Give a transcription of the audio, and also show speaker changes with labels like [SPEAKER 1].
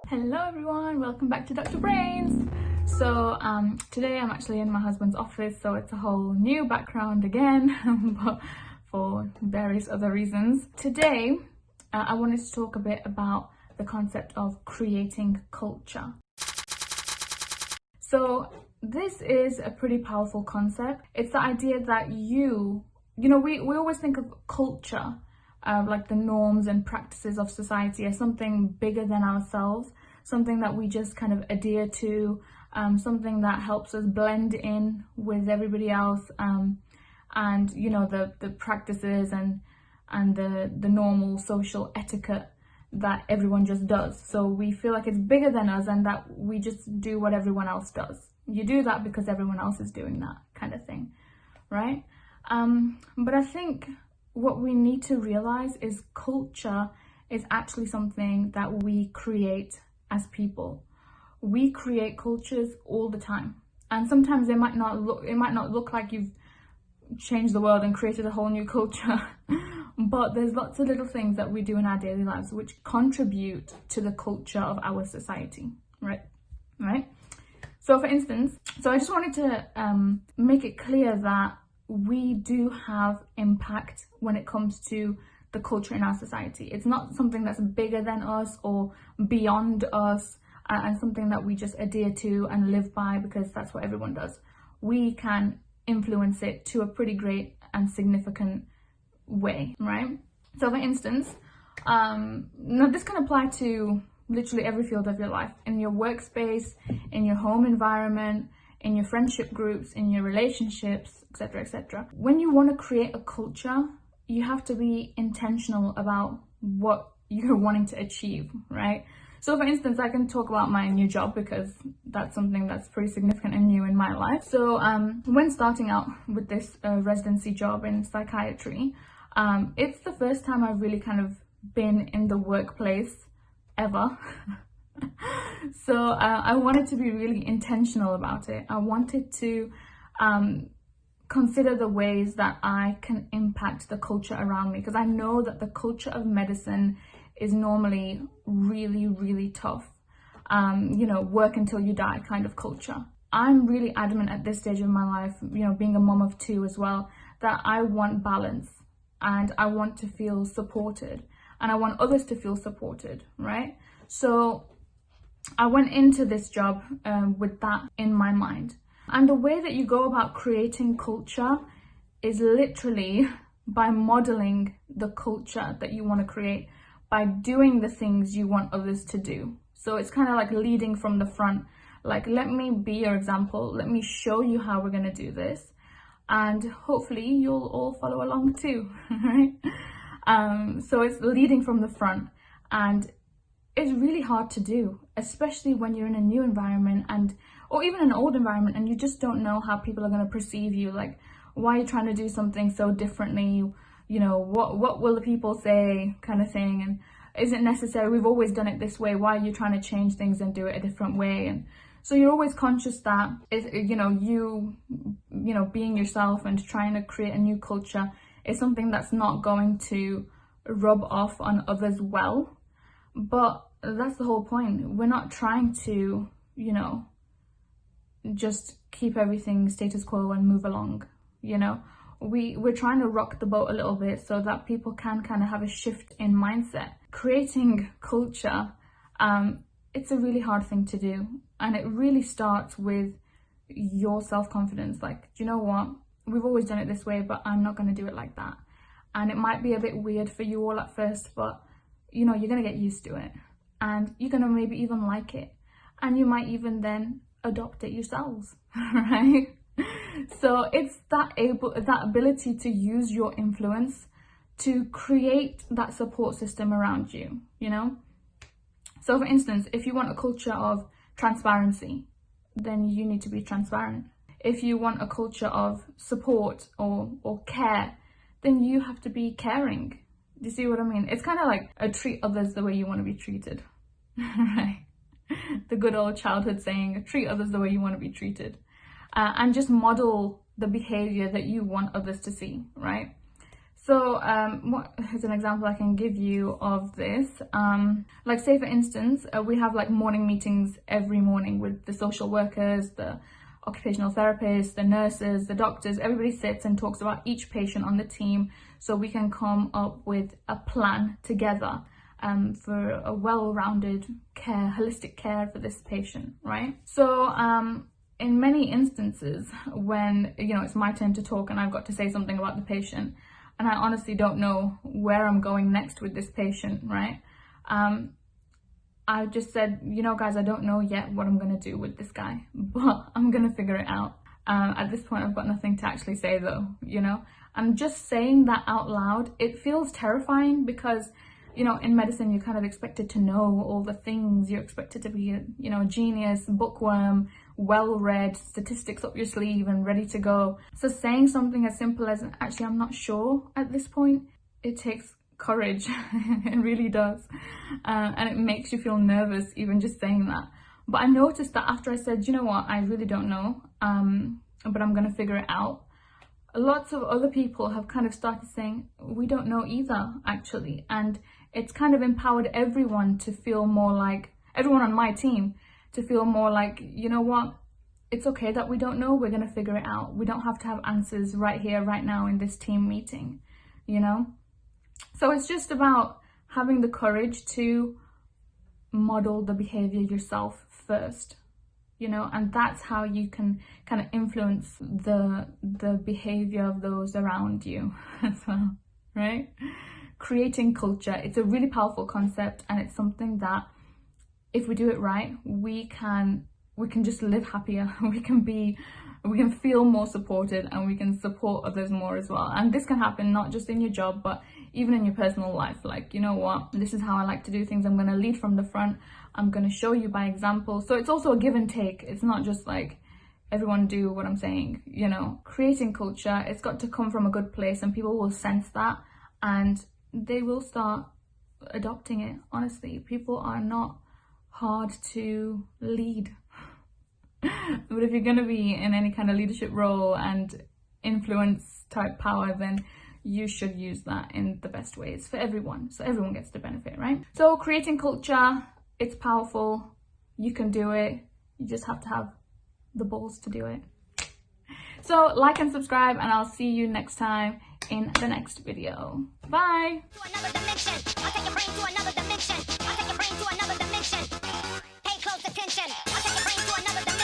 [SPEAKER 1] Hello everyone, welcome back to Dr. Brainz. So today I'm actually in my husband's office, so it's a whole new background again, but for various other reasons. Today I wanted to talk a bit about the concept of creating culture. So this is a pretty powerful concept. It's the idea that we always think of culture, like the norms and practices of society, as something bigger than ourselves, something that we just kind of adhere to, something that helps us blend in with everybody else, and the practices and the normal social etiquette that everyone just does. So we feel like it's bigger than us and that we just do what everyone else does. You do that because everyone else is doing that kind of thing, right? But I think what we need to realize is culture is actually something that we create as people. We create cultures all the time, and sometimes it might not look like you've changed the world and created a whole new culture, but there's lots of little things that we do in our daily lives which contribute to the culture of our society, right? So for instance, I just wanted to make it clear that we do have impact when it comes to the culture in our society. It's not something that's bigger than us or beyond us, and something that we just adhere to and live by because that's what everyone does. We can influence it to a pretty great and significant way, right? So for instance, now this can apply to literally every field of your life, in your workspace, in your home environment, in your friendship groups, in your relationships, etc., etc. When you want to create a culture, you have to be intentional about what you're wanting to achieve, right? So for instance, I can talk about my new job because that's something that's pretty significant and new in my life. So when starting out with this residency job in psychiatry, it's the first time I've really kind of been in the workplace ever. So I wanted to be really intentional about it. I wanted to consider the ways that I can impact the culture around me, because I know that the culture of medicine is normally really, really tough. Work until you die kind of culture. I'm really adamant at this stage of my life, being a mom of two as well, that I want balance and I want to feel supported and I want others to feel supported, right? So I went into this job with that in my mind. And the way that you go about creating culture is literally by modeling the culture that you want to create, by doing the things you want others to do. So it's kind of like leading from the front. Like, let me be your example. Let me show you how we're going to do this. And hopefully you'll all follow along too, right? So it's leading from the front. And it's really hard to do, especially when you're in a new environment or even an old environment and you just don't know how people are going to perceive you. Like, why are you trying to do something so differently? What will the people say, kind of thing? And is it necessary? We've always done it this way. Why are you trying to change things and do it a different way? And so you're always conscious that you being yourself and trying to create a new culture is something that's not going to rub off on others well. But that's the whole point. We're not trying to, just keep everything status quo and move along, We're trying to rock the boat a little bit so that people can kind of have a shift in mindset. Creating culture, it's a really hard thing to do. And it really starts with your self-confidence. Like, do you know what? We've always done it this way, but I'm not going to do it like that. And it might be a bit weird for you all at first, but you're going to get used to it. And you're going to maybe even like it. And you might even then adopt it yourselves, right? So it's that ability to use your influence to create that support system around you, So for instance, if you want a culture of transparency, then you need to be transparent. If you want a culture of support or care, then you have to be caring. Do you see what I mean? It's kind of like treat others the way you want to be treated, right? The good old childhood saying, treat others the way you want to be treated. And just model the behavior that you want others to see, right? So what is an example I can give you of this? Like say for instance, we have like morning meetings every morning with the social workers, the occupational therapists, the nurses, the doctors. Everybody sits and talks about each patient on the team so we can come up with a plan together for a well-rounded care, holistic care for this patient, right? So in many instances when, you know, it's my turn to talk and I've got to say something about the patient and I honestly don't know where I'm going next with this patient, right? I just said, you know, guys, I don't know yet what I'm going to do with this guy, but I'm going to figure it out. At this point, I've got nothing to actually say though, you know, and just saying that out loud, it feels terrifying because, you know, in medicine, you're kind of expected to know all the things. You're expected to be, you know, a genius, bookworm, well-read, statistics up your sleeve and ready to go. So saying something as simple as, actually, I'm not sure at this point, it takes courage. It really does. And it makes you feel nervous even just saying that. But I noticed that after I said, you know what, I really don't know, but I'm going to figure it out. Lots of other people have kind of started saying, we don't know either, actually. And it's kind of empowered everyone to feel more like, everyone on my team, to feel more like, you know what, it's okay that we don't know, we're going to figure it out. We don't have to have answers right here, right now in this team meeting, you know? So it's just about having the courage to model the behavior yourself first, you know, and that's how you can kind of influence the behavior of those around you as well, right? Creating culture, it's a really powerful concept, and it's something that if we do it right, we can just live happier. We can feel more supported, and we can support others more as well. And this can happen not just in your job, but even in your personal life. Like, you know what, this is how I like to do things. I'm going to lead from the front. I'm going to show you by example. So it's also a give and take. It's not just like everyone do what I'm saying, you know. Creating culture, it's got to come from a good place, and people will sense that and they will start adopting it. Honestly, people are not hard to lead. But if you're going to be in any kind of leadership role and influence type power, then you should use that in the best ways for everyone, so everyone gets to benefit, right? So creating culture, it's powerful. You can do it. You just have to have the balls to do it. So like and subscribe, and I'll see you next time in the next video. Bye.
[SPEAKER 2] To another dimension. I'll take your brain to another dimension. I'll take your brain to another dimension. Pay close attention. I'll take your brain to another dimension.